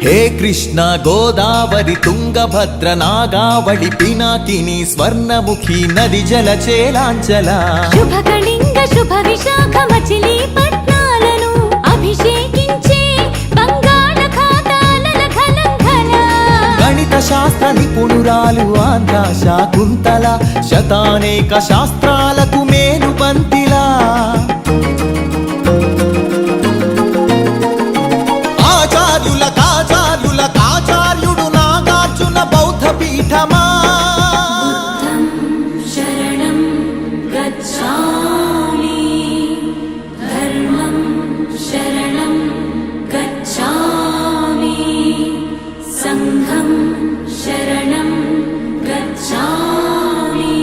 హే కృష్ణ గోదావరి తుంగభద్ర నాగావళి పినాకిని స్వర్ణముఖి నది జల చేలాంచల శుభ కళింగ శుభ విశాఖ మచిలీపట్నాలను అభిషేకించే బంగాళాఖాతాల ఖలంఖల గణిత శాస్త్ర నిపుణురాలు ఆంధ్ర శాకుంతల శతానేక శాస్త్రాలకు మేలు బంతిలా ఆచార్యుడు నాగార్జున బౌద్ధ పీఠమా శరణం గచ్ఛామి ధర్మం శరణం గచ్ఛామి సంఘం శరణం గచ్ఛామి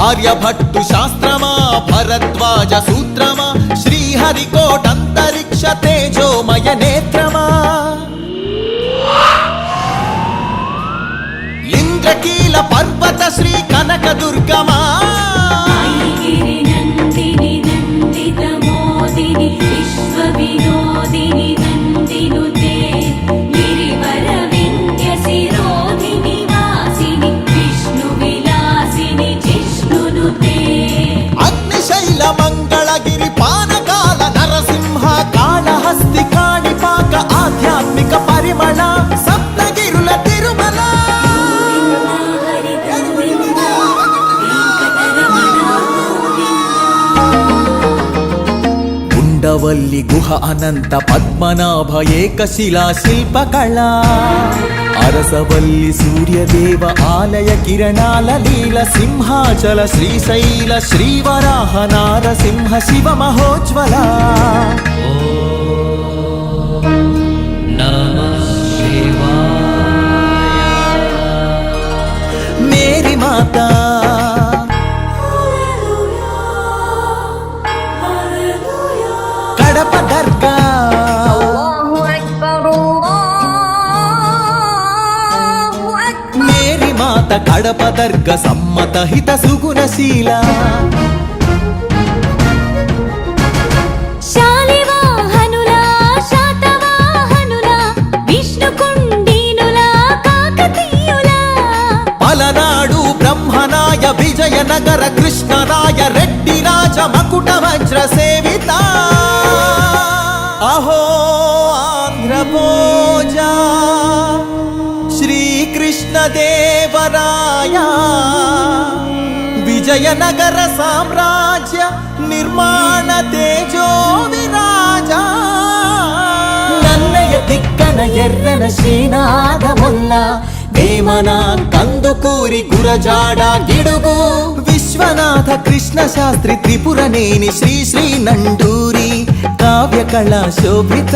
ఆర్యభట్టు శాస్త్రమా భరద్వాజ సూత్రమా శ్రీహరికోటంతరిక్ష తేజోమయ నేత్రమా ఇంద్రకీల పర్వత శ్రీ కనక దుర్గమా ఐగిరి నందిని నందిత మోదిని విశ్వ వినోదిని నందినుతే గిరివర వింధ్య శిరోధిని వాసిని విష్ణు విలాసిని జిష్ణునుతే అగ్నిశైల మంగళగిరి పానకాల నరసింహ కాళహస్తి కాణిపాక ఆధ్యాత్మిక పరిమళ సప్తగిరుల తిరుమల ఉండవల్లి గుహ అనంత పద్మనాభ ఏకశిలా శిల్పకళ అరసవల్లి సూర్యదేవ ఆలయ కిరణాల లీల సింహాచల శ్రీశైల శ్రీవరాహ నారసింహ శివ మహోజ్వల మేరీ మాతా కడప దర్గా మేరీ మాత కడప దర్గ సమ్మత హిత సుగుణశీల శాలివాహనులా శాతవాహనులా విష్ణుకుండినులా కాకతీయులా పలనాడు బ్రహ్మనాయ విజయనగర కృష్ణరాయ రెడ్డి రాజ మకుట వజ్ర సేవిత అహో ఆంధ్రభోజ శ్రీకృష్ణ దేవరాయ విజయనగర సామ్రాజ్య నిర్మాణ తేజో విరాజ నన్నయ తిక్కన ఎర్రన శ్రీనాథముల్ల వేమన కందుకూరి గురజాడ గిడుగు విశ్వనాథ కృష్ణ శాస్త్రి త్రిపురనేని శ్రీ శ్రీ నండూరి కావ్య కళా శోభిత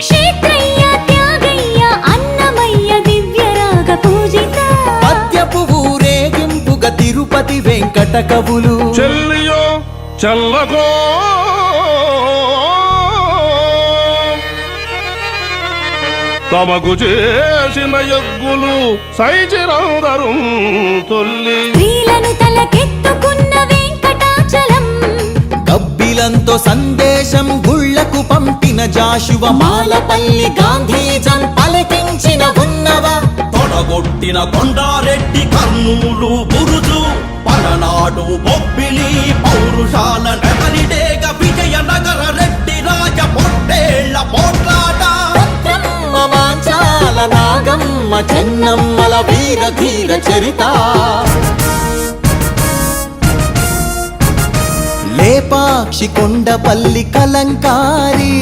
క్షేత్రయ్య త్యాగయ్య అన్నమయ్య దివ్యరాగ పూజిత పద్యపు ఊరేగింపుగా తిరుపతి వెంకట కవులు చెల్లియో చల్లగో తమకు చేసిన యజ్ఞులు సైచిరందరు తొల్లి స్త్రీలను తలకెత్తుకున్న వెంకటాచలం కబ్బిలంతో సందేశం గుళ్లకు పంపిన జాషువ మాలపల్లి గాంధీజం పలికించిన ఉన్నవ తొడగొట్టిన కొండారెడ్డి కర్నూలు బురుజు పలనాడు బొబ్బిలి పౌరుషాల నెమలిడేగ విజయనగర రెడ్డి రాజ పొట్టేళ్ల పోట్లాట మాంచాల నాగమ్మ చెన్నమ్మల వీర ధీర చరిత లేపాక్షి కొండపల్లి కలంకారి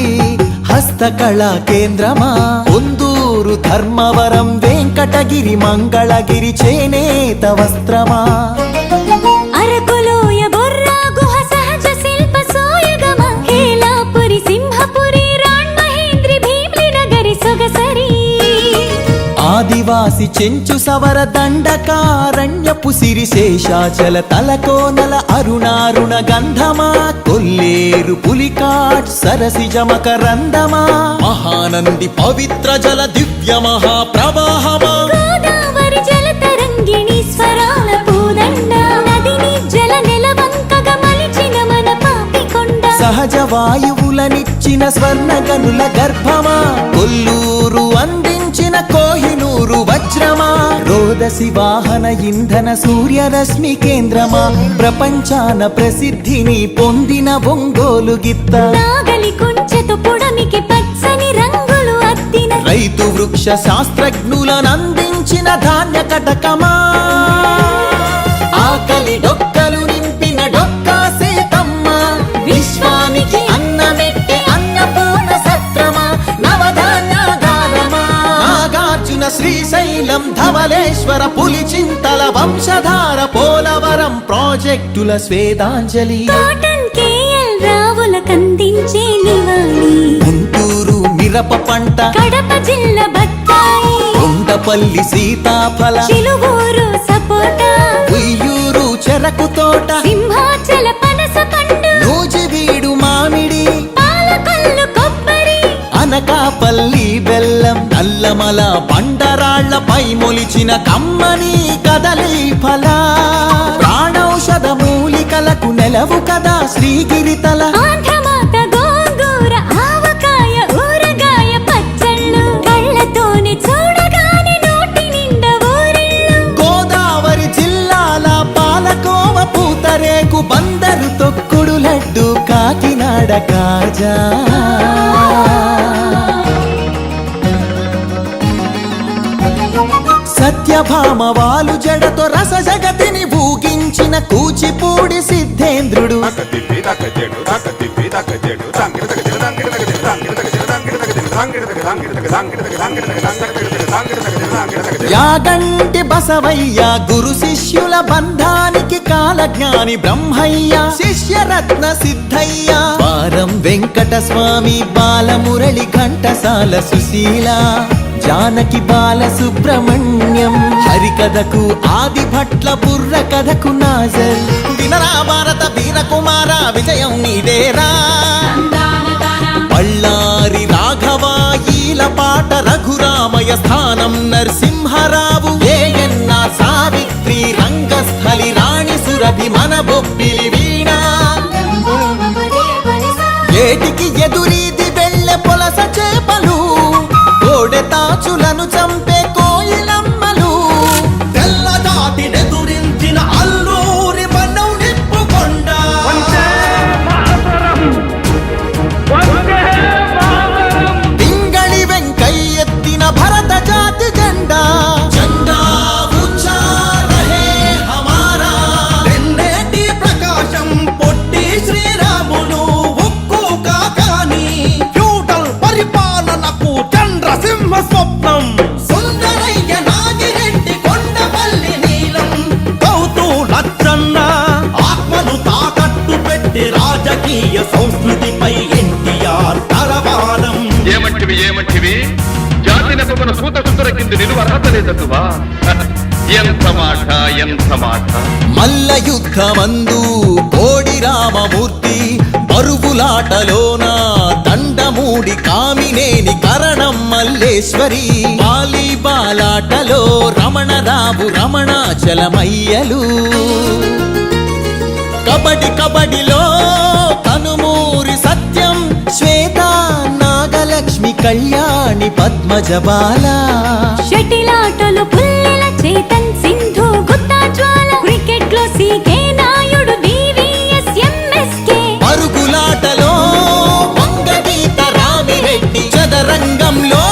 హస్తకళా కేంద్రమా పొందూరు ధర్మవరం వెంకటగిరి మంగళగిరి చేనేత వస్త్రమా అరకులోయ బొర్రా గుహ సహజ శిల్ప సోయగమ హేలాపురి సింహపురి రాణ్ మహేంద్రి భీమ్లి నగరి సొగసరి ఆదివాసి చెంచు సవర దండకారణ్యపు సిరి శేషాచల తలకోనల అరుణారుణ గంధమా కొల్లేరు పులికాట్ సరసిజ మకరందమా మహానంది పవిత్ర జల దివ్య మహాప్రవాహమా గోదావరి జల తరంగిణి స్వరాల పూదండ ప్రాణవాయువులనిచ్చిన స్వర్ణగనుల గర్భమా, కొల్లూరు అందించిన కోహినూరు వజ్రమా, రోదసి వాహన ఇంధన సూర్యరశ్మి కేంద్రమా, ప్రపంచాన ప్రసిద్ధిని పొందిన ఒంగోలు గిత్త, నాగలి కుంచెతో పొడమికి పచ్చని రంగులు అద్దిన రైతు వృక్ష శాస్త్రజ్ఞులనందించిన ధాన్య కటకమా, ఆకలి డొక్కలు నింపిన డొక్కా సీతమ్మ, విశ్వానికి అన్నమెట్టే అన్నపూర్ణ సత్రమా, నవధాన్యాగారమా, నాగార్జున శ్రీశైలం ధవళేశ్వర పులిచింతల వంశధార పోలవరం ప్రాజెక్టుల స్వేదాంజలి, కాటన్ కేఎల్ రావులకందించే నివాళి, గుంటూరు మిరప పంట, కడప జిల్లా బత్తాయి, కొండపల్లి సీతాఫల, చిలుగూరు సపోటా, ఉయ్యూరు చెరకు తోట, సింహాచల పనస పండు, నూజివీడు మామిడి, పాలకొల్లు కొబ్బరి, అనకాపల్లి బెల్లం, నల్లమల బండరాళ్లపై మొలిచిన కమ్మని కదలి ఫల, ప్రాణౌషధ మూలికలకు నెలవు కదా శ్రీగిరితల, ఆంధ్రమాత గోంగూర ఆవకాయ ఊరగాయ పచ్చళ్ళు, కళ్ళతోనే చూడగానే నోటి నిండా ఊరిళ్ళు, గోదావరి జిల్లాల పాలకోవ పూతరేకు, బందరు తొక్కుడు లడ్డు, కాకినాడ కాజా, సత్యభామ వాలు జడతో రస జగతిని ఊగించిన కూచిపూడి సిద్ధేంద్రుడు, యాగంటి బసవయ్య గురు శిష్యుల బంధానికి కాలజ్ఞాని బ్రహ్మయ్య, శిష్యరత్న సిద్ధయ్య, వారం వెంకట స్వామి, బాలమురళి ఘంటసాల సుశీల, జానకి బాల సుబ్రహ్మణ్యం, హరికథకు ఆది భట్ల బుర్ర కథకు నాజర్, వినరా భారత వీరకుమార విజయం నీదేరా, బళ్ళారి రాఘవాయీల పాట, రఘురామయ స్థానం నరసింహరావు, ఏఎన్ఆర్ సావిత్రి, రంగస్థలి రాణి సురభి, మన బొబ్బిలి వీణ, ఏటికి ఎదురీది వెళ్ళె పొలస చేపలు, కోడె తాచులను చంపే కోయిలమ్మలు, తెల్లదాటి నెదురించిన అల్లూరి మనం నిప్పుకొండ, పింగళి వెంకయ్యెత్తిన భరత జాతి జెండా, జెండా ఊంచా రహే హమారా, తెన్నేటి ప్రకాశం పొట్టి శ్రీరాములు, ఉక్కు కాకాని, ఫ్యూడల్ పరిపాలనకు చంద్రసింహ స్వప్నం, సుందరయ్య నాగిరెడ్డి, కొండపల్లి నీలం, గౌతు లచ్చన్న, ఆత్మను తాకట్టు పెట్టి రాజకీయ సంస్కృతిపై ఎన్టీఆర్ తరవారం. ఏమంటివి జాతి నెపమున సూత సుందర కింద నిలువ అర్హత లేదటువా? ఎంత మాట మల్ల యుద్ధమందు కోడి రామమూర్తి, పరుగులాటలోన దండమూడి కామినేని కరణం మల్లేశ్వరి, వాలీబాలాటలో రమణరావు రమణాచలమయ్యలు, కబడిలో కనుమూరి సత్యం, శ్వేత నాగలక్ష్మి కళ్యాణి పద్మజబాల, షటిలాటలు పుల్లెల చేతన్ సింధు గుత్తా జ్వాల, క్రికెట్ లో సీకే నాయుడు వివిఎస్ ఎంఎస్కే, పరుగులాటలో వంగగీత రామిరెడ్డి, చదరంగంలో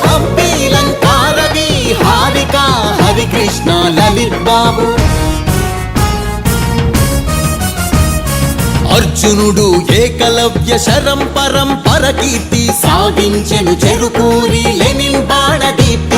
హంపీలంకారవి, హారిక హరికృష్ణ లలిత్ బాబు, అర్జునుడు ఏకలవ్య శరం పరంపర కీర్తి సాగించెను చెరుకూరి లెనిన్ బాణదీప్తి,